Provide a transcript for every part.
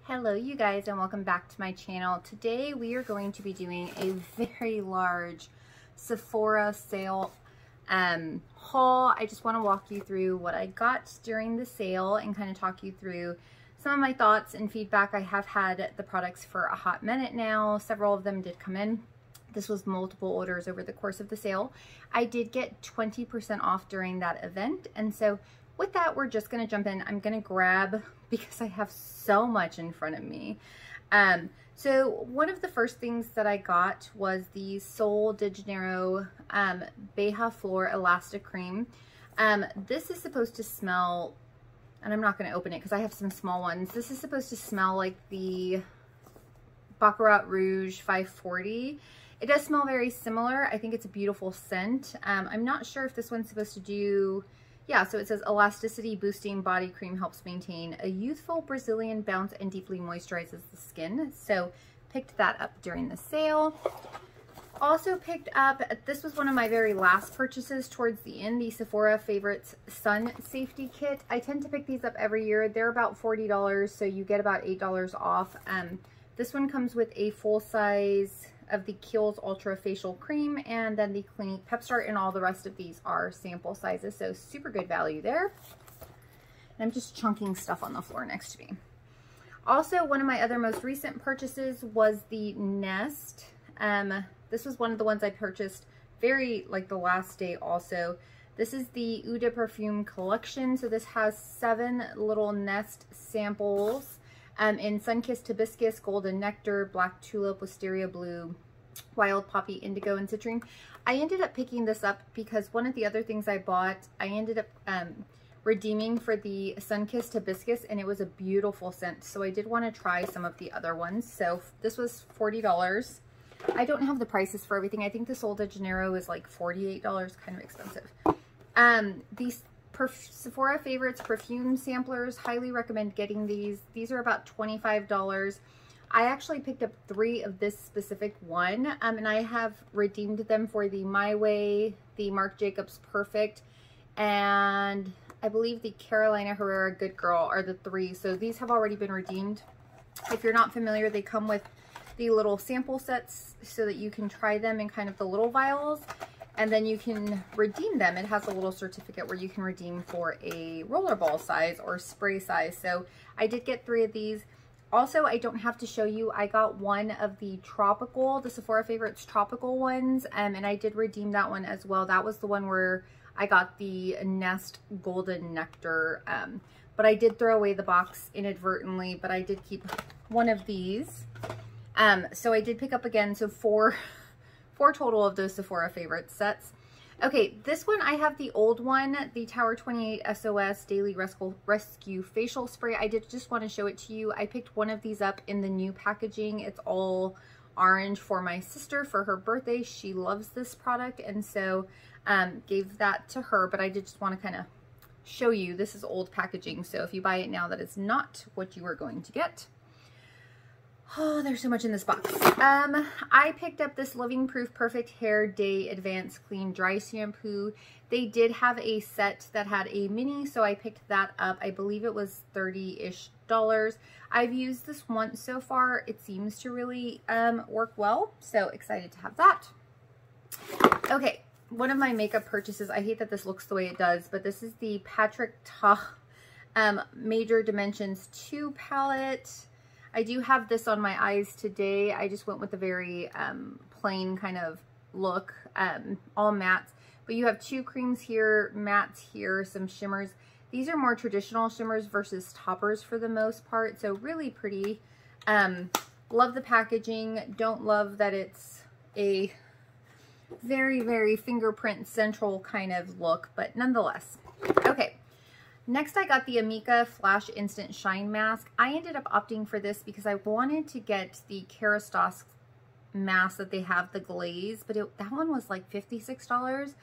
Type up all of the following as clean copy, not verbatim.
Hello you guys, and welcome back to my channel. Today we are going to be doing a very large Sephora sale haul. I just want to walk you through what I got during the sale and kind of talk you through some of my thoughts and feedback. I have had the products for a hot minute now. Several of them did come in. This was multiple orders over the course of the sale. I did get 20% off during that event, and so with that, we're just going to jump in. I'm going to grab, because I have so much in front of me. So one of the first things that I got was the Sol de Janeiro Beija Flor Elastic Cream. This is supposed to smell, and I'm not going to open it because I have some small ones. This is supposed to smell like the Baccarat Rouge 540. It does smell very similar. I think it's a beautiful scent. I'm not sure if this one's supposed to do... Yeah, so it says elasticity boosting body cream helps maintain a youthful Brazilian bounce and deeply moisturizes the skin. So picked that up during the sale. Also picked up, this was one of my very last purchases towards the end, the Sephora Favorites Sun Safety Kit. I tend to pick these up every year. They're about $40, so you get about $8 off. This one comes with a full size of the Kiehl's Ultra Facial Cream and then the Clinique Pep Start, and all the rest of these are sample sizes, so super good value there. And I'm just chunking stuff on the floor next to me. Also, one of my other most recent purchases was the Nest. This was one of the ones I purchased very like the last day also. This is the Uda Perfume Collection, so this has 7 little Nest samples. In Sunkissed Hibiscus, Golden Nectar, Black Tulip, Wisteria Blue, Wild Poppy, Indigo, and Citrine. I ended up picking this up because one of the other things I bought, I ended up redeeming for the Sunkissed Hibiscus, and it was a beautiful scent. So I did want to try some of the other ones. So this was $40. I don't have the prices for everything. I think the Sol de Janeiro is like $48, kind of expensive. These Sephora Favorites perfume samplers, highly recommend getting these. These are about $25. I actually picked up 3 of this specific one, and I have redeemed them for the My Way, the Marc Jacobs Perfect, and I believe the Carolina Herrera Good Girl are the 3. So these have already been redeemed. If you're not familiar, they come with the little sample sets so that you can try them in kind of the little vials. And then you can redeem them. It has a little certificate where you can redeem for a rollerball size or spray size. So I did get 3 of these. Also, I don't have to show you, I got one of the tropical, the Sephora Favorites tropical ones, and I did redeem that one as well. That was the one where I got the Nest Golden Nectar, but I did throw away the box inadvertently, but I did keep one of these. So I did pick up again, so 4 total of those Sephora Favorites sets. Okay, this one, I have the old one, the Tower 28 SOS Daily Rescue Facial Spray. I did just want to show it to you. I picked one of these up in the new packaging. It's all orange for my sister for her birthday. She loves this product, and so gave that to her, but I did just want to kind of show you. This is old packaging, so if you buy it now, that is not what you are going to get. Oh, there's so much in this box. I picked up this Living Proof Perfect Hair Day Advanced Clean Dry Shampoo. They did have a set that had a mini, so I picked that up. I believe it was $30-ish. I've used this once so far. It seems to really work well, so excited to have that. Okay, one of my makeup purchases. I hate that this looks the way it does, but this is the Patrick Ta Major Dimensions 2 palette. I do have this on my eyes today. I just went with a very plain kind of look, all mattes. But you have 2 creams here, mattes here, some shimmers. These are more traditional shimmers versus toppers for the most part, so really pretty. Love the packaging. Don't love that it's a very, very fingerprint central kind of look, but nonetheless. Okay. Next, I got the Amika Flash Instant Shine Mask. I ended up opting for this because I wanted to get the Kerastase mask that they have, the glaze, but that one was like $56.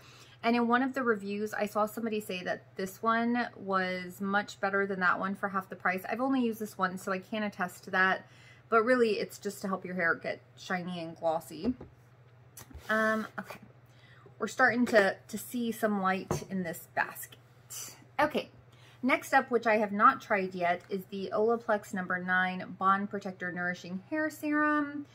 And in one of the reviews, I saw somebody say that this one was much better than that one for half the price. I've only used this one, so I can't attest to that, but really it's just to help your hair get shiny and glossy. Okay, we're starting to see some light in this basket. Okay, Next up, which I have not tried yet, is the Olaplex No. 9 Bond Protector Nourishing Hair Serum.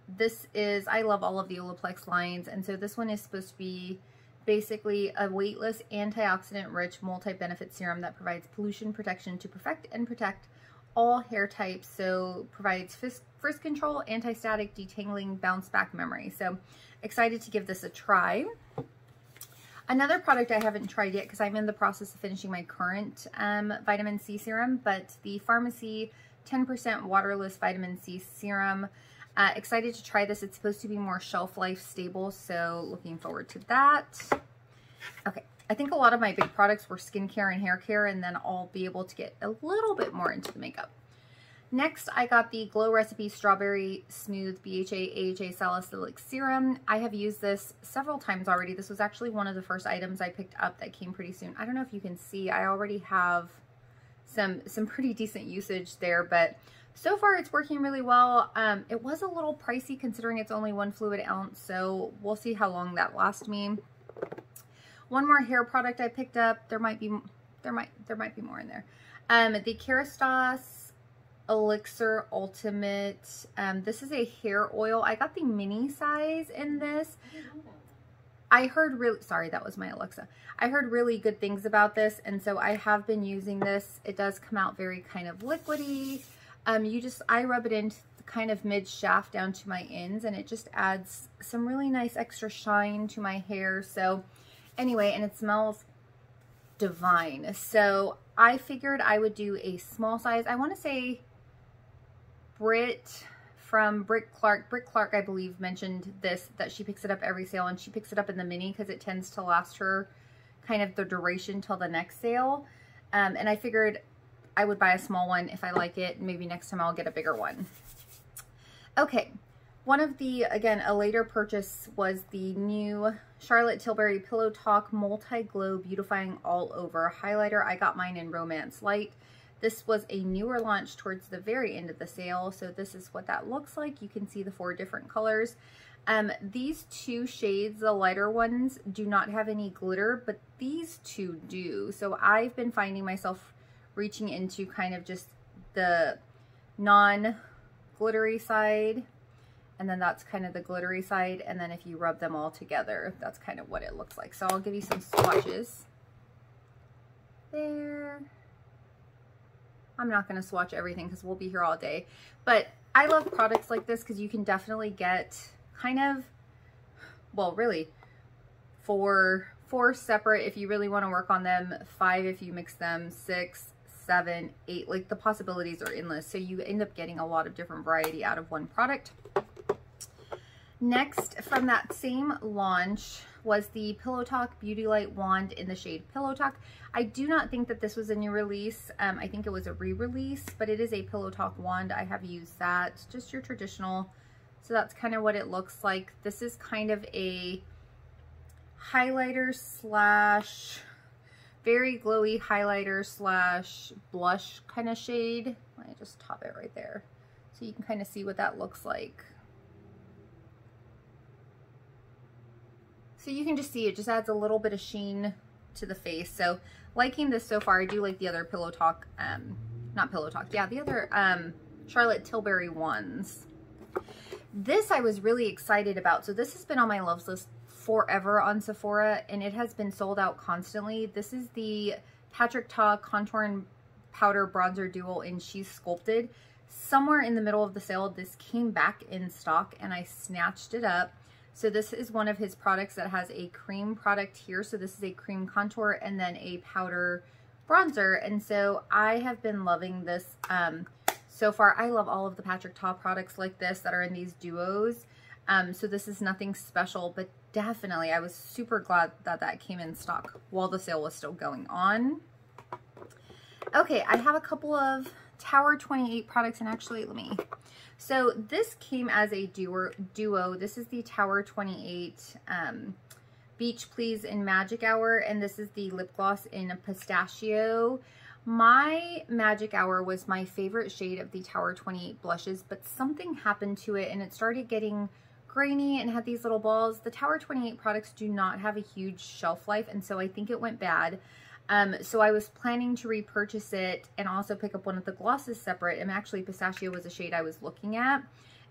This is, I love all of the Olaplex lines, and so this one is supposed to be basically a weightless, antioxidant-rich, multi-benefit serum that provides pollution protection to perfect and protect all hair types. So provides frizz control, anti-static, detangling, bounce back memory. So excited to give this a try. Another product I haven't tried yet because I'm in the process of finishing my current vitamin C serum, but the Pharmacy 10% waterless vitamin C serum. Excited to try this. It's supposed to be more shelf life stable, so looking forward to that. Okay, I think a lot of my big products were skincare and hair care, and then I'll be able to get a little bit more into the makeup. Next, I got the Glow Recipe Strawberry Smooth BHA AHA Salicylic Serum. I have used this several times already. This was actually one of the first items I picked up that came pretty soon. I don't know if you can see, I already have some pretty decent usage there, but so far it's working really well. It was a little pricey considering it's only 1 fluid ounce, so we'll see how long that lasts me. One more hair product I picked up. There might be more in there. The Kerastase Elixir Ultimate. This is a hair oil. I got the mini size in this. I heard really, sorry, that was my Alexa. I heard really good things about this, and so I have been using this. It does come out very kind of liquidy. I rub it into kind of mid shaft down to my ends, and it just adds some really nice extra shine to my hair. So anyway, and it smells divine. So I figured I would do a small size. I want to say Britt from Britt Clark, I believe, mentioned this, that she picks it up every sale, and she picks it up in the mini because it tends to last her kind of the duration till the next sale. And I figured I would buy a small one if I like it. Maybe next time I'll get a bigger one. Okay, one of the, again, a later purchase was the new Charlotte Tilbury Pillow Talk Multi-Glow Beautifying All Over Highlighter. I got mine in Romance Light. This was a newer launch towards the very end of the sale, so this is what that looks like. You can see the 4 different colors. These 2 shades, the lighter ones, do not have any glitter, but these 2 do. So I've been finding myself reaching into kind of just the non-glittery side, and then that's kind of the glittery side, and then if you rub them all together, that's kind of what it looks like. So I'll give you some swatches. There. I'm not going to swatch everything because we'll be here all day, but I love products like this because you can definitely get kind of, well, really 4 separate if you really want to work on them, 5 if you mix them, 6, 7, 8, like the possibilities are endless. So you end up getting a lot of different variety out of one product. Next, from that same launch was the Pillow Talk Beauty Light Wand in the shade Pillow Talk. I do not think that this was a new release. I think it was a re-release, but it is a Pillow Talk wand. I have used that, just your traditional. So that's kind of what it looks like. This is kind of a highlighter slash very glowy highlighter slash blush kind of shade. Let me just top it right there so you can kind of see what that looks like. So you can just see it just adds a little bit of sheen to the face. So liking this so far. I do like the other Pillow Talk, not Pillow Talk, yeah, the other Charlotte Tilbury ones. This I was really excited about. So this has been on my loves list forever on Sephora, and it has been sold out constantly. This is the Patrick Ta Contour and Powder Bronzer Duo in She's Sculpted. Somewhere in the middle of the sale, this came back in stock, and I snatched it up. So this is one of his products that has a cream product here. So this is a cream contour and then a powder bronzer. And so I have been loving this so far. I love all of the Patrick Ta products like this that are in these duos. So this is nothing special, but definitely I was super glad that that came in stock while the sale was still going on. Okay, I have a couple of Tower 28 products, and actually so this came as a duo. This is the Tower 28 Beach Please in Magic Hour, and this is the lip gloss in Pistachio. My Magic Hour was my favorite shade of the Tower 28 blushes, but something happened to it and it started getting grainy and had these little balls. The Tower 28 products do not have a huge shelf life, and so I think it went bad. So I was planning to repurchase it and also pick up one of the glosses separate. And actually Pistachio was a shade I was looking at.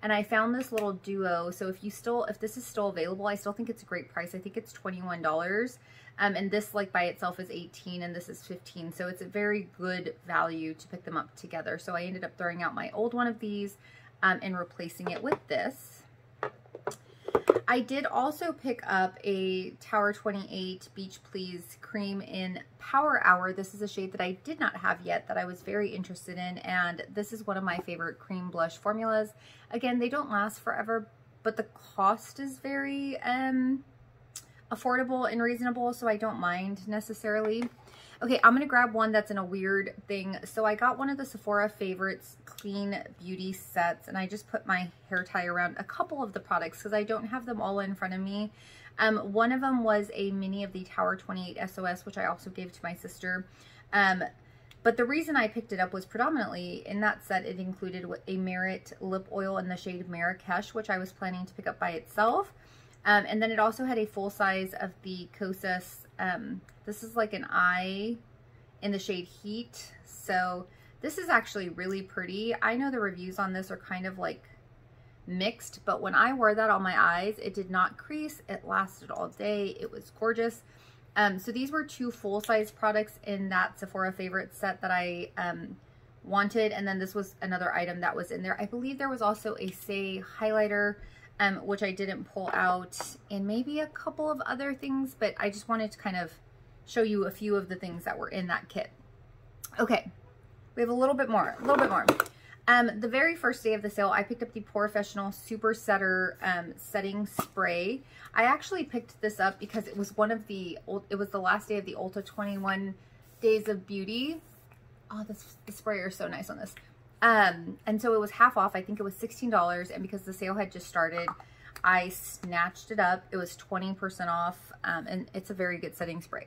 And I found this little duo. So if this is still available, I still think it's a great price. I think it's $21. And this like by itself is $18 and this is $15. So it's a very good value to pick them up together. So I ended up throwing out my old one of these and replacing it with this. I did also pick up a Tower 28 Beach Please Cream in Power Hour. This is a shade that I did not have yet that I was very interested in, and this is one of my favorite cream blush formulas. Again, they don't last forever, but the cost is very affordable and reasonable, so I don't mind necessarily. Okay, I'm gonna grab one that's in a weird thing. So I got one of the Sephora Favorites Clean Beauty sets, and I just put my hair tie around a couple of the products because I don't have them all in front of me. One of them was a mini of the Tower 28 SOS, which I also gave to my sister. But the reason I picked it up was predominantly in that set, it included a Merit lip oil in the shade Marrakesh, which I was planning to pick up by itself. And then it also had a full size of the Kosas. This is like an eye in the shade Heat. So this is actually really pretty. I know the reviews on this are kind of like mixed, but when I wore that on my eyes, it did not crease. It lasted all day. It was gorgeous. So these were two full-size products in that Sephora Favorite set that I wanted. And then this was another item that was in there. I believe there was also a Say highlighter, which I didn't pull out, and maybe a couple of other things, but I just wanted to kind of show you a few of the things that were in that kit. Okay, we have a little bit more. The very first day of the sale, I picked up the Porefessional Super Setter setting spray. I actually picked this up because it was it was the last day of the Ulta 21 Days of Beauty. Oh, the sprayer is so nice on this. And so it was half off. I think it was $16, and because the sale had just started, I snatched it up. It was 20% off, and it's a very good setting spray.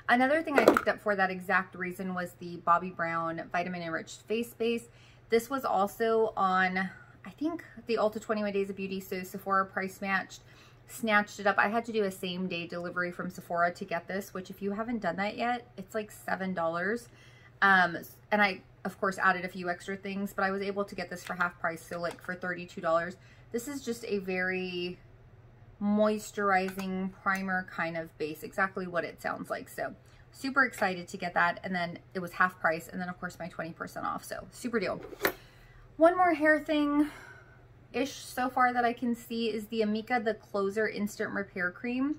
Another thing I picked up for that exact reason was the Bobbi Brown Vitamin Enriched Face Base. This was also on, I think, the Ulta 21 Days of Beauty, so Sephora price matched. Snatched it up. I had to do a same-day delivery from Sephora to get this, which if you haven't done that yet, it's like $7. And I, of course, added a few extra things, but I was able to get this for half price, so like for $32. This is just a very moisturizing primer kind of base, exactly what it sounds like. So super excited to get that, and then it was half price, and then of course my 20% off, so super deal. One more hair thing-ish so far that I can see is the Amika The Closer Instant Repair Cream.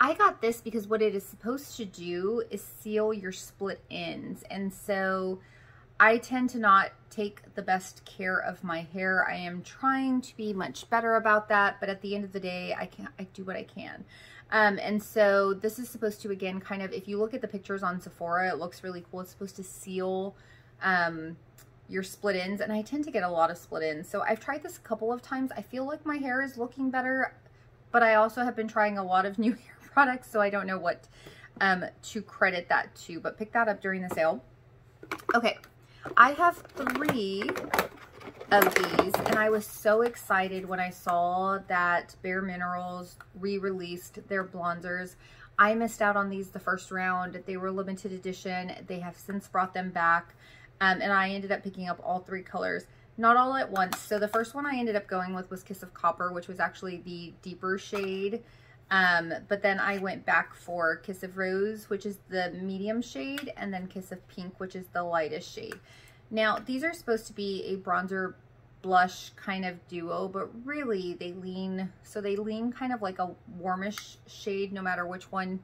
I got this because what it is supposed to do is seal your split ends, and so I tend to not take the best care of my hair. I am trying to be much better about that, but at the end of the day, I do what I can. And so this is supposed to, again, kind of, if you look at the pictures on Sephora, it looks really cool. It's supposed to seal your split ends, and I tend to get a lot of split ends. So I've tried this a couple of times. I feel like my hair is looking better, but I also have been trying a lot of new hair products, so I don't know what to credit that to, but pick that up during the sale. Okay, I have 3 of these, and I was so excited when I saw that Bareminerals re-released their bronzers. I missed out on these the first round. They were limited edition. They have since brought them back, and I ended up picking up all 3 colors. Not all at once. So the first one I ended up going with was Kiss of Copper, which was actually the deeper shade. But then I went back for Kiss of Rose, which is the medium shade, and then Kiss of Pink, which is the lightest shade. Now, these are supposed to be a bronzer blush kind of duo, but really they lean kind of like a warmish shade no matter which one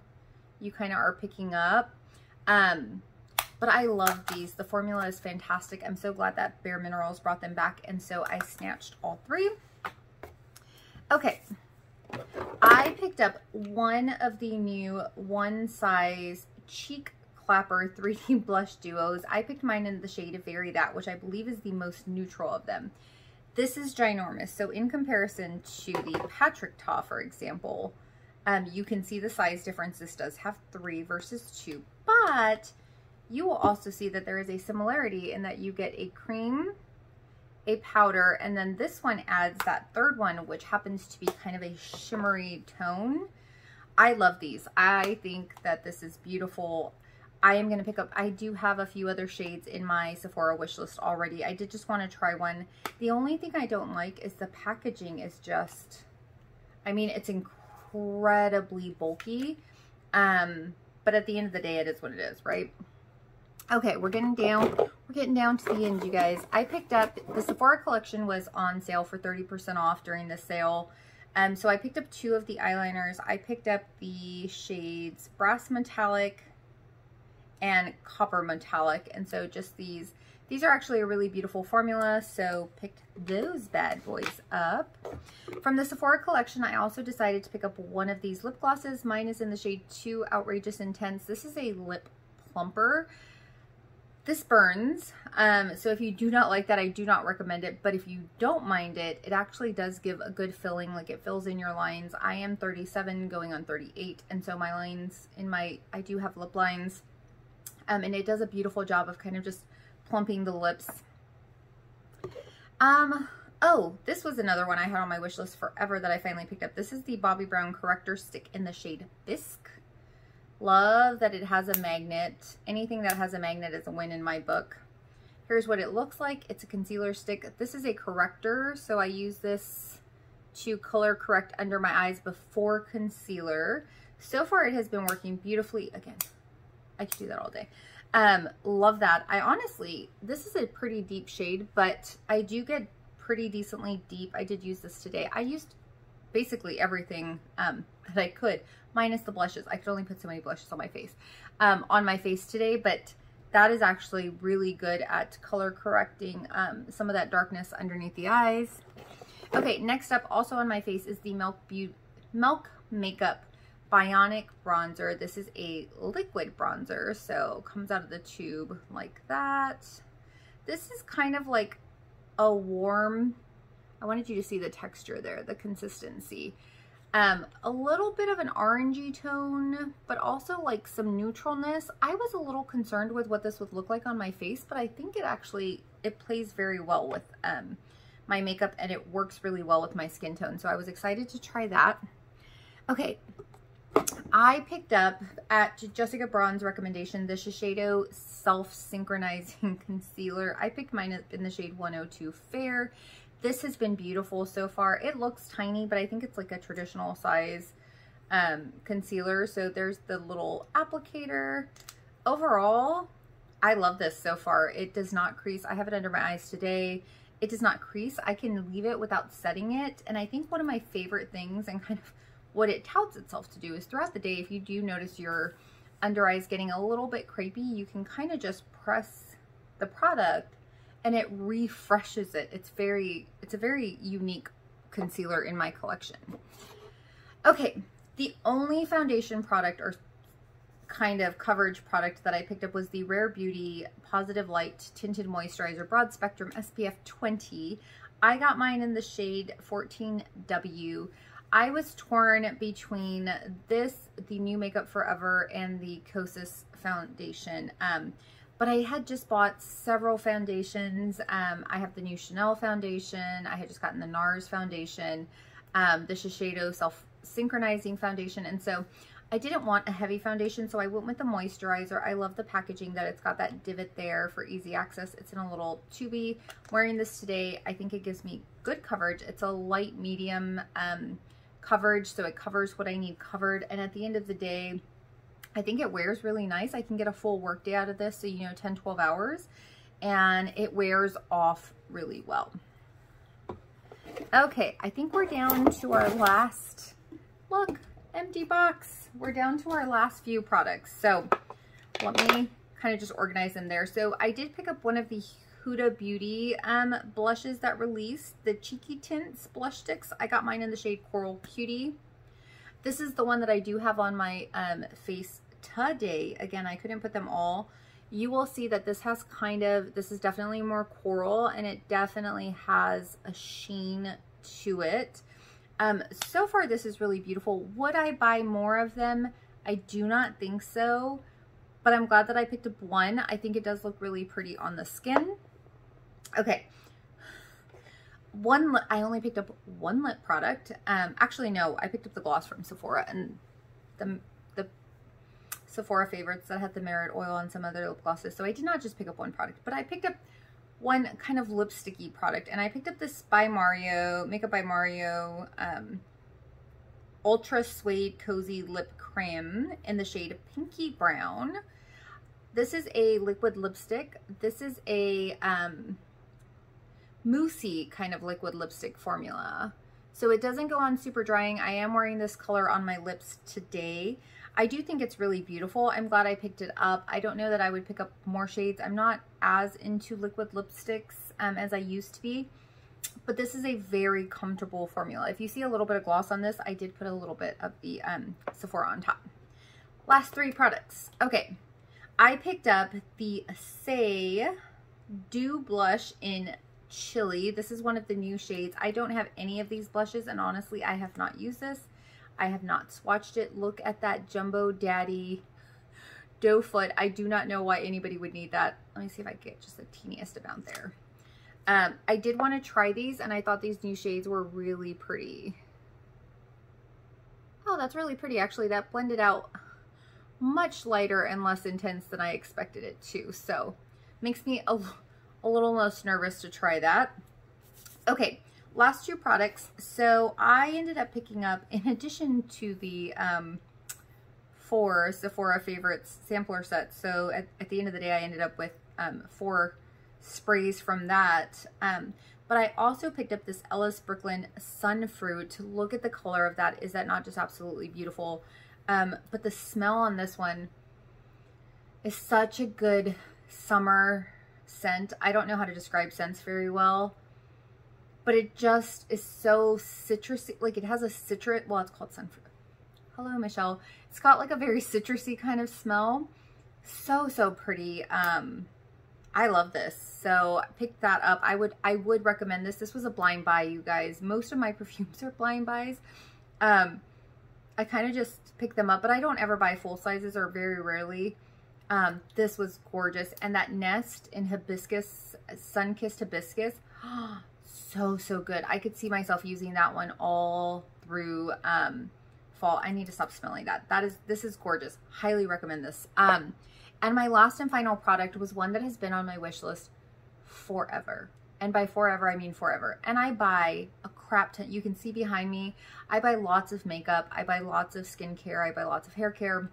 you kind of are picking up. But I love these. The formula is fantastic. I'm so glad that Bareminerals brought them back, and so I snatched all 3. Okay. I picked up one of the new One Size Cheek Clapper 3D blush duos. I picked mine in the shade Vary That, which I believe is the most neutral of them. This is ginormous. So in comparison to the Patrick Ta, for example, you can see the size difference. This does have 3 versus 2, but you will also see that there is a similarity in that you get a cream, a powder, and then this one adds that third one, which happens to be kind of a shimmery tone. I love these. I think that this is beautiful. I am going to pick up, I do have a few other shades in my Sephora wish list already. I did just want to try one. The only thing I don't like is the packaging is just, I mean, it's incredibly bulky. But at the end of the day, it is what it is, right? Okay, we're getting down to the end, you guys. I picked up, the Sephora collection was on sale for 30% off during the sale. So I picked up 2 of the eyeliners. I picked up the shades Brass Metallic and Copper Metallic. And so just these are actually a really beautiful formula. So picked those bad boys up. From the Sephora collection, I also decided to pick up one of these lip glosses. Mine is in the shade 2 Outrageous Intense. This is a lip plumper. This burns, so if you do not like that, I do not recommend it, but if you don't mind it, it actually does give a good filling, like it fills in your lines. I am 37 going on 38, and so my lines I do have lip lines, and it does a beautiful job of kind of just plumping the lips. Oh, this was another one I had on my wish list forever that I finally picked up. This is the Bobbi Brown Corrector Stick in the shade Bisque. Love that it has a magnet. Anything that has a magnet is a win in my book. Here's what it looks like. It's a concealer stick. This is a corrector, so I use this to color correct under my eyes before concealer. So far, it has been working beautifully. Again, I could do that all day. Love that. I honestly, this is a pretty deep shade, but I do get pretty decently deep. I did use this today. I used basically everything that I could, minus the blushes. I could only put so many blushes on my face today, but that is actually really good at color correcting some of that darkness underneath the eyes. Okay, next up, also on my face, is the Milk Makeup Bionic Bronzer. This is a liquid bronzer, so it comes out of the tube like that. This is kind of like a warm, I wanted you to see the texture there, the consistency. A little bit of an orangey tone, but also like some neutralness. I was a little concerned with what this would look like on my face, but I think it plays very well with my makeup, and it works really well with my skin tone. So I was excited to try that. Okay, I picked up, at Jessica Braun's recommendation, the Shishado Self-Synchronizing Concealer. I picked mine up in the shade 102 Fair. This has been beautiful so far. It looks tiny, but I think it's like a traditional size concealer. So there's the little applicator. Overall, I love this so far. It does not crease. I have it under my eyes today. It does not crease. I can leave it without setting it. And I think one of my favorite things, and kind of what it touts itself to do, is throughout the day, if you do notice your under eyes getting a little bit crepey, you can kind of just press the product and it refreshes it. It's a very unique concealer in my collection. Okay, the only foundation product or kind of coverage product that I picked up was the Rare Beauty Positive Light Tinted Moisturizer Broad Spectrum SPF 20. I got mine in the shade 14W. I was torn between this, the New Makeup Forever, and the Kosas foundation. But I had just bought several foundations. I have the new Chanel foundation. I had just gotten the NARS foundation, the Shishado Self-Synchronizing foundation. And so I didn't want a heavy foundation, so I went with the moisturizer. I love the packaging that it's got that divot there for easy access. It's in a little tubey. I'm wearing this today. I think it gives me good coverage. It's a light medium coverage, so it covers what I need covered. And at the end of the day, I think it wears really nice. I can get a full work day out of this, so 10, 12 hours, and it wears off really well. Okay, I think we're down to our last, look, empty box. We're down to our last few products. So let me kind of just organize them there. So I did pick up one of the Huda Beauty blushes that released, the Cheeky Tints blush sticks. I got mine in the shade Coral Cutie. This is the one that I do have on my face today. Again, I couldn't put them all. You will see that this has this is definitely more coral, and it definitely has a sheen to it. So far, this is really beautiful. Would I buy more of them? I do not think so, but I'm glad that I picked up one. I think it does look really pretty on the skin. Okay. I only picked up one lip product. Actually, no, I picked up the gloss from Sephora, and the Sephora favorites that had the Merit Oil and some other lip glosses. So I did not just pick up one product, but I picked up one kind of lipsticky product. And I picked up this by Mario, Makeup by Mario, Ultra Suede Cozy Lip Cream in the shade Pinky Brown. This is a liquid lipstick. This is a moussey kind of liquid lipstick formula. So it doesn't go on super drying. I am wearing this color on my lips today. I do think it's really beautiful. I'm glad I picked it up. I don't know that I would pick up more shades. I'm not as into liquid lipsticks as I used to be, but this is a very comfortable formula. If you see a little bit of gloss on this, I did put a little bit of the Sephora on top. Last three products. Okay, I picked up the Say Dew Blush in Chili. This is one of the new shades. I don't have any of these blushes, and honestly, I have not used this. I have not swatched it. Look at that Jumbo Daddy doe foot. I do not know why anybody would need that. Let me see if I get just the teeniest amount there. I did want to try these, and I thought these new shades were really pretty. Oh, that's really pretty, actually. That blended out much lighter and less intense than I expected it to. So, makes me a little less nervous to try that. Okay, last two products. So I ended up picking up, in addition to the 4 Sephora Favorites sampler sets, so at the end of the day I ended up with 4 sprays from that. But I also picked up this Ellis Brooklyn Sunfruit. Look at the color of that. Is that not just absolutely beautiful? But the smell on this one is such a good summer scent. I don't know how to describe scents very well, but it just is so citrusy. Like, it has a citrus, well, it's called Sunfruit. Hello, Michelle. It's got like a very citrusy kind of smell. So pretty. I love this. So I picked that up. I would recommend this. This was a blind buy, you guys. Most of my perfumes are blind buys. I kind of just pick them up, but I don't ever buy full sizes, or very rarely. This was gorgeous. And that Nest in Hibiscus, Sun-Kissed Hibiscus, so good. I could see myself using that one all through fall. I need to stop smelling that. This is gorgeous. Highly recommend this. And my last and final product was one that has been on my wish list forever. And by forever, I mean forever. And I buy a crap ton. You can see behind me, I buy lots of makeup. I buy lots of skincare. I buy lots of hair care.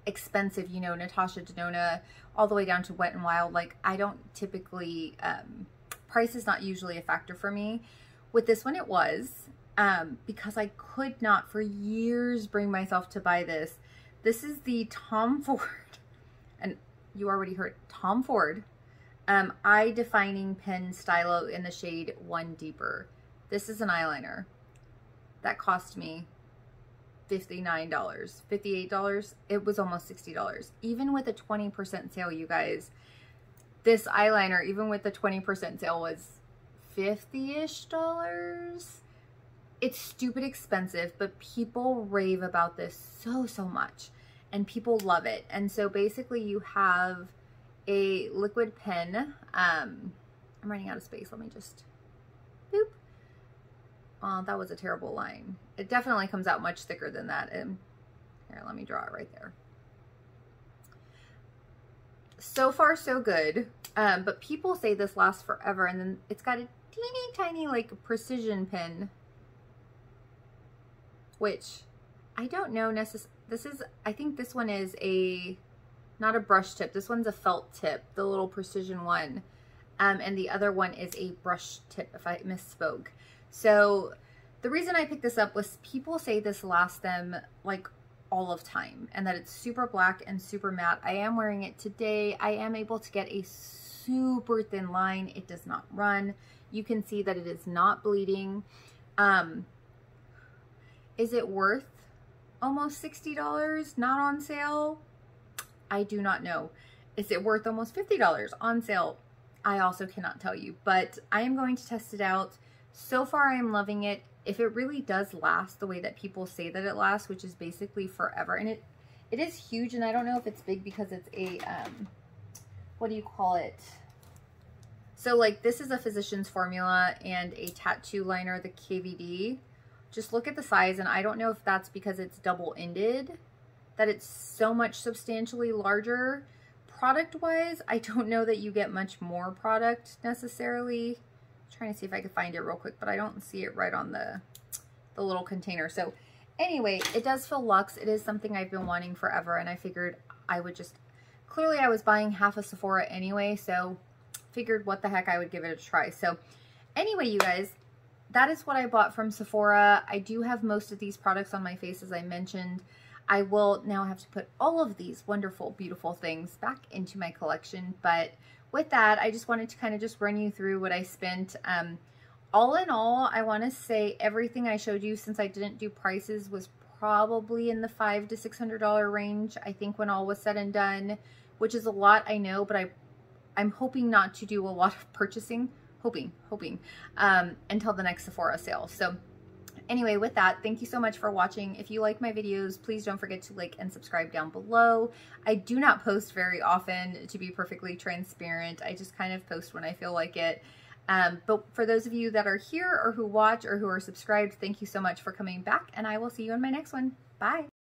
Expensive, you know, Natasha Denona, all the way down to Wet n Wild. Like, I don't typically, price is not usually a factor for me. With this one, it was, because I could not for years bring myself to buy this. This is the Tom Ford, and you already heard Tom Ford, Eye Defining Pen Stylo in the shade One Deeper. This is an eyeliner that cost me $59, $58. It was almost $60. Even with a 20% sale, you guys, this eyeliner, even with the 20% sale, was $50-ish. It's stupid expensive, but people rave about this so much, and people love it. And so basically you have a liquid pen. I'm running out of space. Let me just boop. Oh, that was a terrible line. It definitely comes out much thicker than that. And here, let me draw it right there. So far, so good. But people say this lasts forever, and then it's got a teeny tiny like precision pen, which I don't know necessarily. This is, I think this one is not a brush tip. This one's a felt tip, the little precision one. And the other one is a brush tip, if I misspoke. So the reason I picked this up was people say this lasts them like all of time, and that it's super black and super matte. I am wearing it today. I am able to get a super thin line. It does not run. You can see that it is not bleeding. Is it worth almost $60 not on sale? I do not know. Is it worth almost $50 on sale? I also cannot tell you, but I am going to test it out. So far, I am loving it. If it really does last the way that people say that it lasts, which is basically forever, and it is huge, and I don't know if it's big because it's a, what do you call it? So like, this is a Physicians Formula and a tattoo liner, the KVD. Just look at the size, and I don't know if that's because it's double-ended, that it's so much substantially larger. Product wise, I don't know that you get much more product necessarily. I'm trying to see if I can find it real quick, but I don't see it right on the little container. So anyway, it does feel luxe. It is something I've been wanting forever, and I figured I would just, clearly I was buying half a Sephora anyway, so figured what the heck, I would give it a try. So anyway, you guys, that is what I bought from Sephora. I do have most of these products on my face, as I mentioned. I will now have to put all of these wonderful, beautiful things back into my collection. But with that, I just wanted to kind of just run you through what I spent. All in all, I want to say everything I showed you, since I didn't do prices, was probably in the $500 to $600 range, I think, when all was said and done, which is a lot, I know, but I'm hoping not to do a lot of purchasing, hoping, until the next Sephora sale. So anyway, with that, thank you so much for watching. If you like my videos, please don't forget to like and subscribe down below. I do not post very often, to be perfectly transparent. I just kind of post when I feel like it. But for those of you that are here or who watch or who are subscribed, thank you so much for coming back, and I will see you in my next one. Bye.